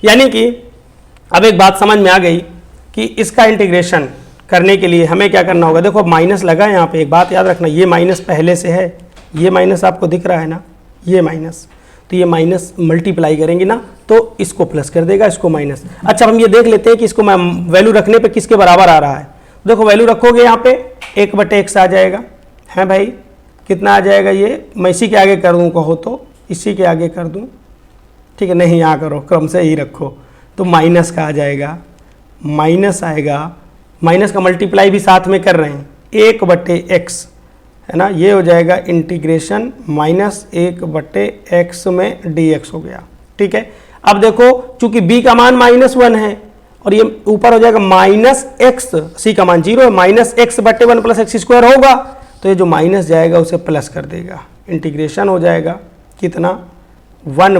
यानी कि अब एक बात समझ में आ गई कि इसका इंटीग्रेशन करने के लिए हमें क्या करना होगा। देखो माइनस लगा है यहाँ पे, एक बात याद रखना, ये माइनस पहले से है, ये माइनस आपको दिख रहा है ना, ये माइनस, तो ये माइनस मल्टीप्लाई करेंगे ना तो इसको प्लस कर देगा, इसको माइनस। अच्छा हम ये देख लेते हैं कि इसको वैल्यू रखने पे किसके बराबर आ रहा है। देखो वैल्यू रखोगे यहाँ पे 1/x आ जाएगा, है भाई, कितना आ जाएगा, ये मैं इसी के आगे कर दूँ कहो तो इसी के आगे कर दूँ, ठीक है, नहीं यहाँ करो, क्रम से ही रखो, तो माइनस का आ जाएगा, माइनस आएगा, माइनस का मल्टीप्लाई भी साथ में कर रहे हैं 1/x, है ना, ये हो जाएगा इंटीग्रेशन -1/x में dx हो गया, ठीक है। अब देखो चूंकि b का मान -1 है और ये ऊपर हो जाएगा -x, c का मान 0 है, -x/1 प्लस एक्स स्क्वायर होगा तो ये जो माइनस जाएगा उसे प्लस कर देगा, इंटीग्रेशन हो जाएगा कितना 1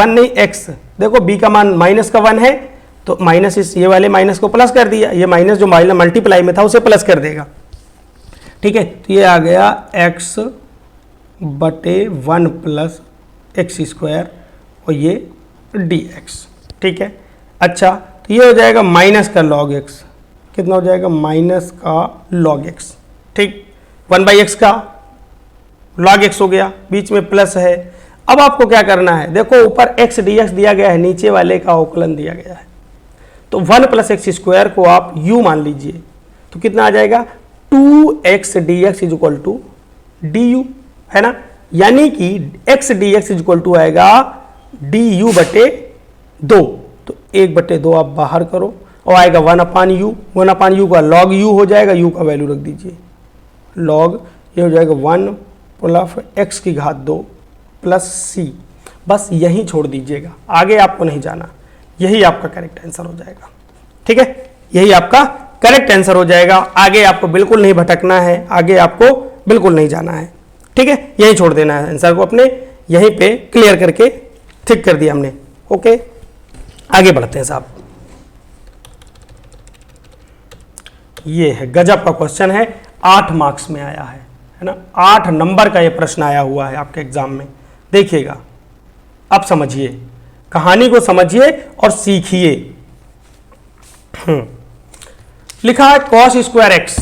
नहीं x, देखो b का मान -1 है तो माइनस इस ये वाले माइनस को प्लस कर दिया, ये माइनस जो मल्टीप्लाई में था उसे प्लस कर देगा, ठीक है। तो ये आ गया x/1 प्लस एक्स स्क्वायर और ये dx, ठीक है। अच्छा तो ये हो जाएगा माइनस का log x, कितना हो जाएगा माइनस का log x, ठीक, 1/x का log x हो गया, बीच में प्लस है। अब आपको क्या करना है, देखो ऊपर x dx दिया गया है, नीचे वाले का अवकलन दिया गया है, तो 1 प्लस एक्स स्क्वायर को आप u मान लीजिए तो कितना आ जाएगा 2x dx is equal to du, है ना, यानी कि x dx is equal to आएगा du/2, तो 1/2 आप बाहर करो और आएगा 1/u, 1/u का log u हो जाएगा, u का वैल्यू रख दीजिए log, ये हो जाएगा 1 प्लस x की घात 2 प्लस c, बस यही छोड़ दीजिएगा, आगे आपको नहीं जाना, यही आपका करेक्ट आंसर हो जाएगा, ठीक है, यही आपका करेक्ट आंसर हो जाएगा। आगे आपको बिल्कुल नहीं भटकना है, आगे आपको बिल्कुल नहीं जाना है, ठीक है, यही छोड़ देना है आंसर को अपने, यहीं पे क्लियर करके ठीक कर दिया हमने, ओके। आगे बढ़ते हैं साहब, ये है गजब का क्वेश्चन है, 8 मार्क्स में आया है ना, 8 नंबर का ये प्रश्न आया हुआ है आपके एग्जाम में, देखिएगा। अब समझिए, कहानी को समझिए और सीखिए। लिखा है cos स्क्वायर एक्स,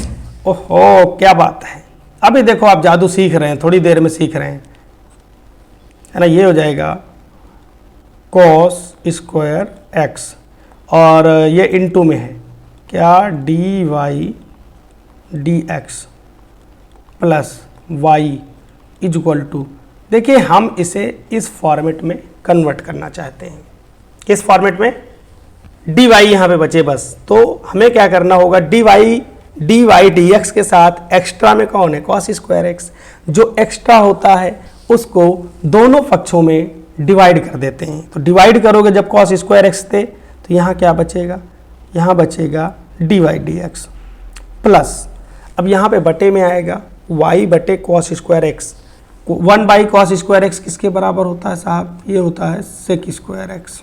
ओहो क्या बात है, अभी देखो आप जादू सीख रहे हैं, थोड़ी देर में सीख रहे हैं, है ना, ये हो जाएगा cos स्क्वायर एक्स और ये इनटू में है क्या dy dx plus y is equal to, देखिए हम इसे इस फॉर्मेट में कन्वर्ट करना चाहते हैं, किस फॉर्मेट में, dy यहाँ पे बचे बस, तो हमें क्या करना होगा, dy d Y D x के साथ एक्स्ट्रा में कौन है, कॉस स्क्वायर एक्स। जो एक्स्ट्रा होता है उसको दोनों पक्षों में डिवाइड कर देते हैं। तो डिवाइड करोगे जब कॉस स्क्वायर एक्स थे तो यहाँ क्या बचेगा, यहाँ बचेगा d Y D x plus, अब यहाँ पे बटे में आएगा y बटे cos square x. 1/cos² x किसके बराबर होता है साहब, ये होता है sec square x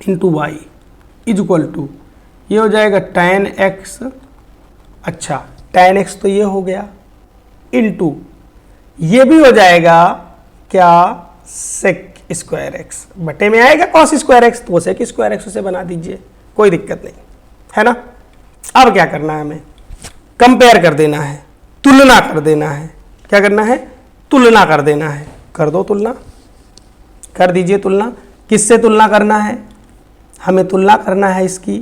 into y is equal to, ये हो जाएगा tan x, अच्छा tan x तो ये हो गया, इंटू ये भी हो जाएगा क्या, sec स्क्वायर एक्स, बटे में आएगा cos स्क्वायर एक्स तो sec स्क्वायर एक्स से बना दीजिए, कोई दिक्कत नहीं है ना। अब क्या करना है, हमें कंपेयर कर देना है, तुलना कर देना है। क्या करना है, तुलना कर देना है। कर दो तुलना, कर दीजिए तुलना। किससे तुलना करना है, हमें तुलना करना है इसकी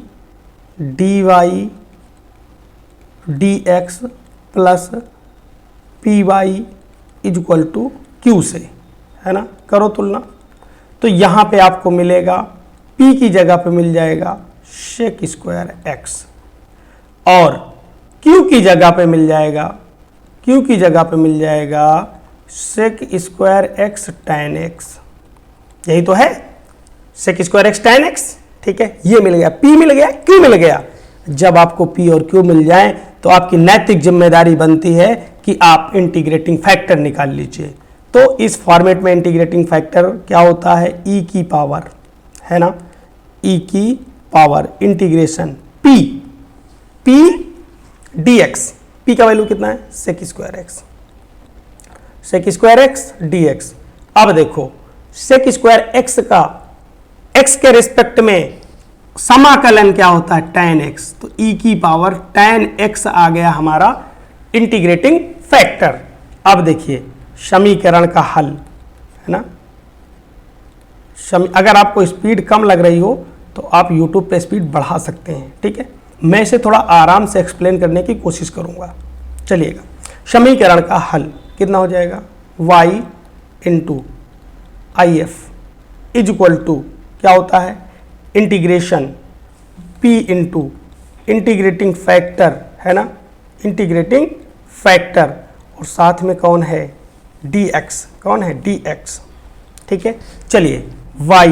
d Y D x plus p y is equal to q से, है ना। करो तुलना, तो यहाँ पे आपको मिलेगा p की जगह पे मिल जाएगा sec स्क्वायर एक्स और q की जगह पे मिल जाएगा, q की जगह पे मिल जाएगा sec square x tan x। यही तो है sec square x tan x, ठीक है। ये मिल गया, p मिल गया, q मिल गया। जब आपको p और q मिल जाए तो आपकी नैतिक जिम्मेदारी बनती है कि आप इंटीग्रेटिंग फैक्टर निकाल लीजिए। तो इस फॉर्मेट में इंटीग्रेटिंग फैक्टर क्या होता है, e की पावर, है ना, e की power integration p dx, p का वैल्यू कितना है, sec square x, sec square x dx। अब देखो sec स्क्वायर एक्स का x के रिस्पेक्ट में समाकलन क्या होता है, tan x, तो e की पावर tan x आ गया हमारा इंटीग्रेटिंग फैक्टर। अब देखिए समीकरण का हल, है ना। अगर आपको स्पीड कम लग रही हो तो आप YouTube पे स्पीड बढ़ा सकते हैं, ठीक है। मैं इसे थोड़ा आराम से एक्सप्लेन करने की कोशिश करूंगा। चलिएगा, समीकरण का हल कितना हो जाएगा, y into I F is equal to क्या होता है, integration p into integrating factor, है ना, इंटीग्रेटिंग फैक्टर और साथ में कौन है, dx, कौन है, dx, ठीक है। चलिए y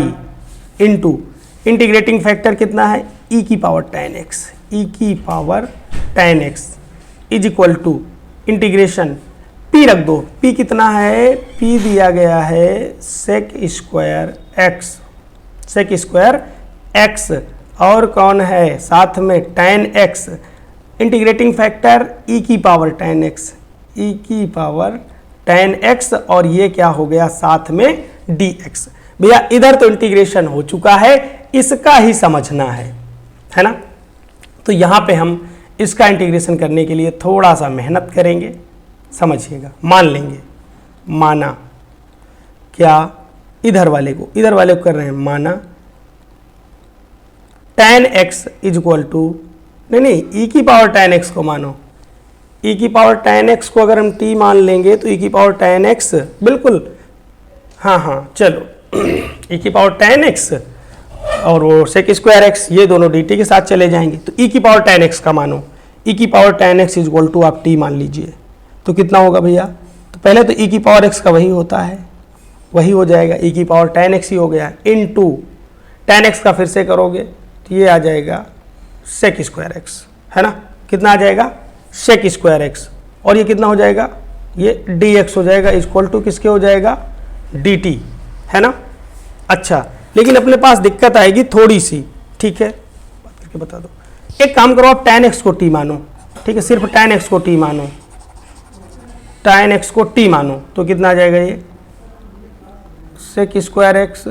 इंटू इंटीग्रेटिंग फैक्टर कितना है, e की पावर tan x, e की power tan x is equal to integration p रख दो, p कितना है, p दिया गया है sec square x, sec square x और कौन है साथ में tan x, integrating factor e की पावर tan x, e की पावर tan x और ये क्या हो गया साथ में dx। भैया इधर तो इंटीग्रेशन हो चुका है, इसका ही समझना है ना। तो यहाँ पे हम इसका इंटीग्रेशन करने के लिए थोड़ा सा मेहनत करेंगे, समझिएगा। मान लेंगे, माना क्या, इधर वाले को कर रहे हैं, माना tan x is equal to, नहीं e की पावर tan x को मानो, e की पावर tan x को अगर हम t मान लेंगे तो e की पावर tan x, बिल्कुल हाँ चलो e की पावर tan x और वो sec स्क्वायर एक्स, ये दोनों dt के साथ चले जाएंगे। तो e की पावर tan x का मानो, e की power tan x is equal to आप t मान लीजिए, तो कितना होगा भैया, तो पहले तो e की पावर x का वही होता है, वही हो जाएगा, e की पावर tan x ही हो गया, इनटू tan x का फिर से करोगे तो ये आ जाएगा sec स्क्वायर एक्स, है ना। कितना आ जाएगा, sec स्क्वायर एक्स, और ये कितना हो जाएगा, ये dx हो जाएगा, इक्वल टू किसके हो जाएगा, dt, है ना। अच्छा, लेकिन अपने पास दिक्कत आएगी थोड़ी सी, ठीक है, बात करके बता दो। एक काम करो, आप tan x को t मानो, ठीक है, सिर्फ tan x को t मानो, tan x को t मानो, तो कितना आ जाएगा, ये sec square x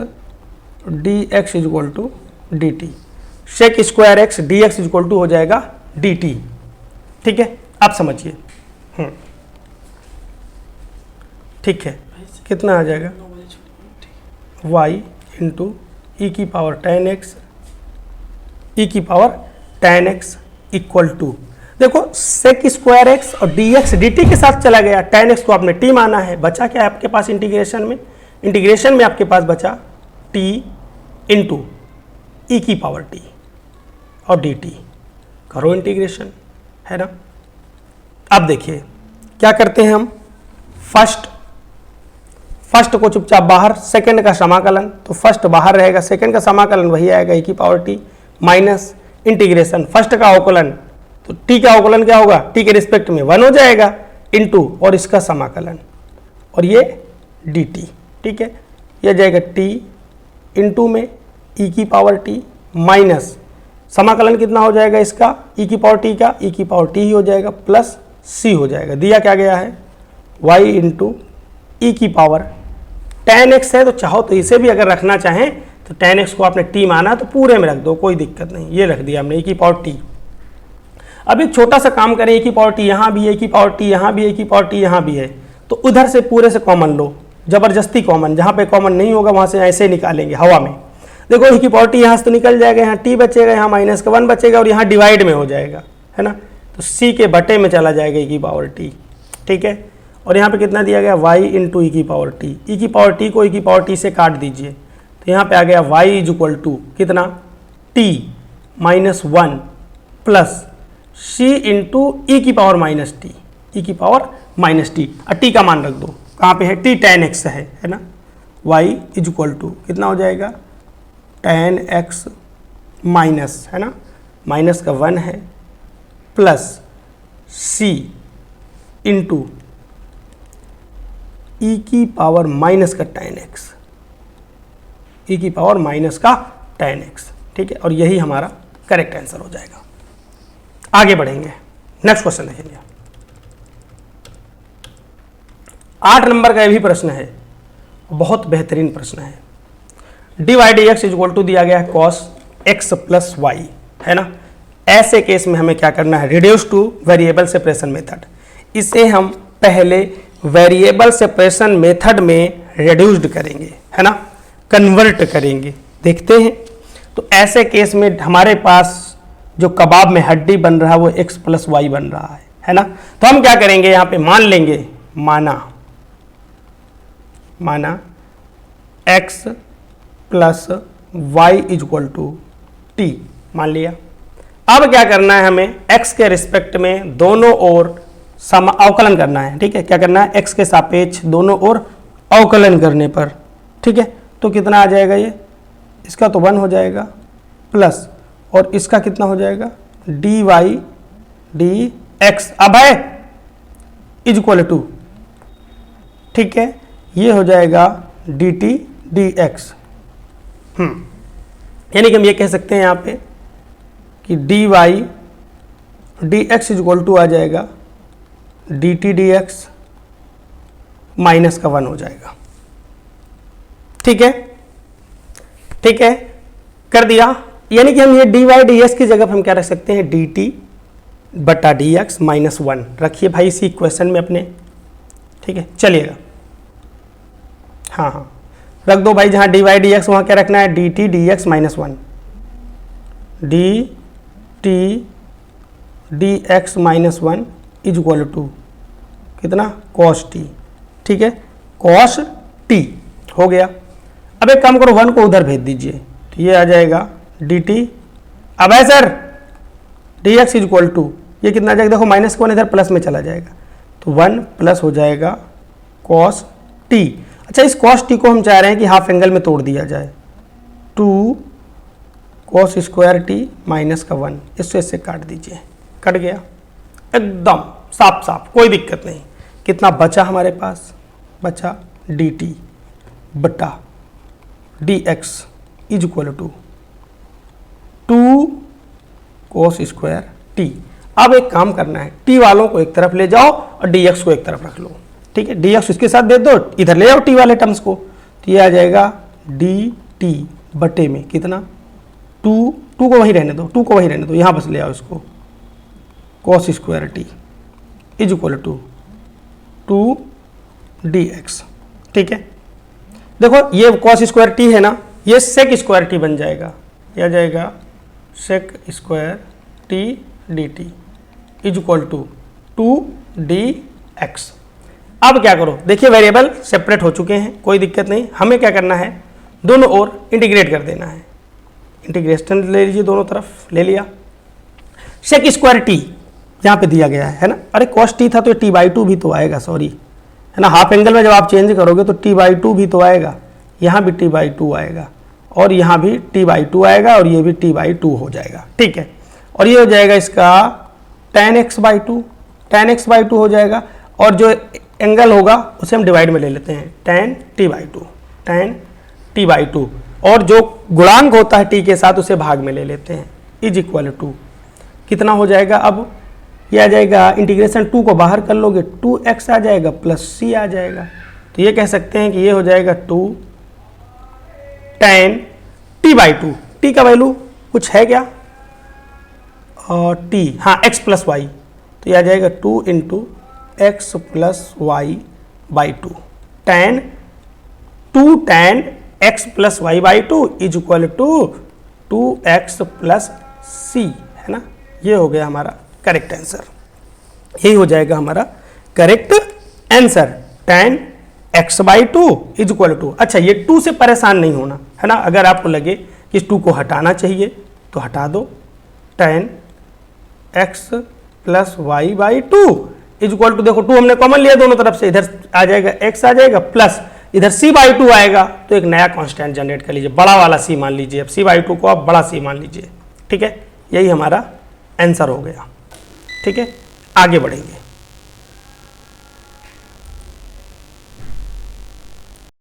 dx is equal to dt, sec square x dx is equal to हो जाएगा dt, ठीक है। आप समझिए, ठीक है, कितना आ जाएगा, y इंटू ई की पावर tan x, ई की power tan x equal to, देखो sec स्क्वायर एक्स और dx dt के साथ चला गया, tan x को आपने t माना है, बचा क्या है आपके पास इंटीग्रेशन में आपके पास बचा t इंटू ई की पावर t और dt, करो इंटीग्रेशन, है ना। अब देखिए क्या करते हैं हम, फर्स्ट को चुपचाप बाहर, सेकंड का समाकलन, तो फर्स्ट बाहर रहेगा, सेकंड का समाकलन वही आएगा e की power t minus integration first का अवकलन, तो t का अवकलन क्या होगा, t के रिस्पेक्ट में 1 हो जाएगा, इनटू और इसका समाकलन और ये dt, ठीक है, यह जाएगा t इनटू में e की पावर t माइनस समाकलन कितना हो जाएगा इसका e की पावर t का, e की पावर t ही हो जाएगा प्लस c हो जाएगा, दिया क्या गया है y इंटू ई की पावर tan x है, तो चाहो तो इसे भी अगर रखना चाहें तो tan x को आपने t माना तो पूरे में रख दो, कोई दिक्कत नहीं, ये रख दिया हमने e की पावर t। अब एक छोटा सा काम करें, e की पावर t यहाँ भी है, e की पावर t यहाँ भी है, e की पावर t यहाँ भी है, तो उधर से पूरे से कॉमन लो, जबरदस्ती कॉमन, जहाँ पे कॉमन नहीं होगा वहाँ से ऐसे निकालेंगे हवा में। देखो e की पावर t यहाँ से तो निकल जाएगा, यहाँ t बचेगा, यहाँ माइनस का 1 बचेगा और यहाँ डिवाइड में हो जाएगा, है ना, तो c के बटे में चला जाएगा e की पावर t, ठीक है। और यहाँ पे कितना दिया गया y इंटू ई की पावर t, ई की पावर t को e की पावर t से काट दीजिए, तो यहाँ पे आ गया y इज इक्वल टू कितना t minus 1 plus c into E की पावर माइनस टी, ई की पावर माइनस टी, और t का मान रख दो, कहाँ पे है t tan x है ना, y इज इक्वल टू कितना हो जाएगा tan x माइनस, है ना, माइनस का 1 है प्लस c इंटू ई की पावर माइनस का tan x, ई की पावर माइनस का tan x, ठीक है, और यही हमारा करेक्ट आंसर हो जाएगा। आगे बढ़ेंगे, नेक्स्ट क्वेश्चन देखेंगे। 8 नंबर का ये भी प्रश्न है, बहुत बेहतरीन प्रश्न है। dy dx is equal to दिया गया है cos x प्लस वाई, है ना। ऐसे केस में हमें क्या करना है, reduce two variable separation method, इसे हम पहले वेरिएबल सेपरेशन मेथड में रिड्यूस्ड करेंगे, है ना, कन्वर्ट करेंगे, देखते हैं। तो ऐसे केस में हमारे पास जो कबाब में हड्डी बन रहा है वो x प्लस वाई बन रहा है ना, तो हम क्या करेंगे, यहाँ पे मान लेंगे, माना x plus y is equal to t मान लिया। अब क्या करना है, हमें x के रिस्पेक्ट में दोनों ओर अवकलन करना है, ठीक है, क्या करना है, x के सापेक्ष दोनों ओर अवकलन करने पर, ठीक है, तो कितना आ जाएगा, ये इसका तो 1 हो जाएगा प्लस और इसका कितना हो जाएगा dy dx, अब है इज इक्वल टू, ठीक है, ये हो जाएगा dt dx, यानी कि हम ये कह सकते हैं यहाँ पे कि dy dx is equal to आ जाएगा dt dx माइनस का 1 हो जाएगा, ठीक है, ठीक है, कर दिया। यानी कि हम ये dy ds की जगह हम क्या रख सकते हैं, dt बटा dx माइनस 1 रखिए भाई इसी इक्वेशन में अपने, ठीक है, चलिएगा, हाँ रख दो भाई, जहाँ dy dx वहाँ क्या रखना है, dt dx minus 1, dt dx minus 1 is equal to कितना cos t, ठीक है, cos t हो गया। अब एक काम करो, 1 को उधर भेज दीजिए, तो ये आ जाएगा dt, अब है sir dx is equal to, ये कितना आ जाएगा, देखो माइनस का 1 इधर प्लस में चला जाएगा, तो 1 प्लस हो जाएगा cos t। अच्छा, इस cos t को हम चाह रहे हैं कि हाफ एंगल में तोड़ दिया जाए, 2 cos स्क्वायर t माइनस का 1, इससे काट दीजिए, कट गया एकदम साफ साफ, कोई दिक्कत नहीं। कितना बचा हमारे पास, बचा dt बटा dx is equal to 2 cos square t। अब एक काम करना है, t वालों को एक तरफ ले जाओ और dx को एक तरफ रख लो, ठीक है, dx इसके साथ दे दो, इधर ले जाओ t वाले टर्म्स को, तो ये आ जाएगा dt बटे में कितना 2 को वहीं रहने दो, 2 को वहीं रहने दो, यहाँ बस ले आओ इसको, cos square t is equal to 2 dx, ठीक है। देखो ये cos स्क्वायर t है ना, ये sec स्क्वायर t बन जाएगा, यह आ जाएगा sec square t dt is equal to 2 dx। अब क्या करो, देखिए वेरिएबल सेपरेट हो चुके हैं, कोई दिक्कत नहीं, हमें क्या करना है, दोनों ओर इंटीग्रेट कर देना है, इंटीग्रेशन ले लीजिए, दोनों तरफ ले लिया, sec स्क्वायर t यहाँ पे दिया गया है ना, अरे cos t था तो t बाई टू भी तो आएगा, सॉरी, है ना, हाफ एंगल में जब आप चेंज करोगे तो t बाई टू भी तो आएगा, यहाँ भी t बाई टू आएगा और यहाँ भी t बाई टू आएगा और ये भी t बाई टू हो जाएगा, ठीक है। और ये हो जाएगा इसका tan x by two, tan x by to हो जाएगा और जो एंगल होगा उसे हम डिवाइड में ले लेते हैं, tan t by two, tan t by two, और जो गुणांक होता है t के साथ उसे भाग में ले लेते हैं, इज इक्वल टू कितना हो जाएगा, अब ये आ जाएगा, इंटीग्रेशन 2 को बाहर कर लोगे 2x आ जाएगा प्लस c आ जाएगा, तो ये कह सकते हैं कि ये हो जाएगा 2 tan t by two, t का वैल्यू कुछ है क्या, और t, हाँ x प्लस वाई, तो ये आ जाएगा 2 into x plus y by two, tan 2 tan x plus y by two is equal to 2x plus c, है ना, ये हो गया हमारा करेक्ट आंसर, यही हो जाएगा हमारा correct answer, tan x by two is equal to. अच्छा, ये 2 से परेशान नहीं होना, है ना, अगर आपको लगे कि इस 2 को हटाना चाहिए तो हटा दो, tan x plus y by two is equal to, देखो 2 हमने कॉमन लिया दोनों तरफ से, इधर आ जाएगा x आ जाएगा प्लस इधर c बाई टू आएगा, तो एक नया कांस्टेंट जनरेट कर लीजिए, बड़ा वाला c मान लीजिए, अब c बाई टू को आप बड़ा c मान लीजिए, ठीक है, यही हमारा आंसर हो गया, ठीक है, आगे बढ़ेंगे।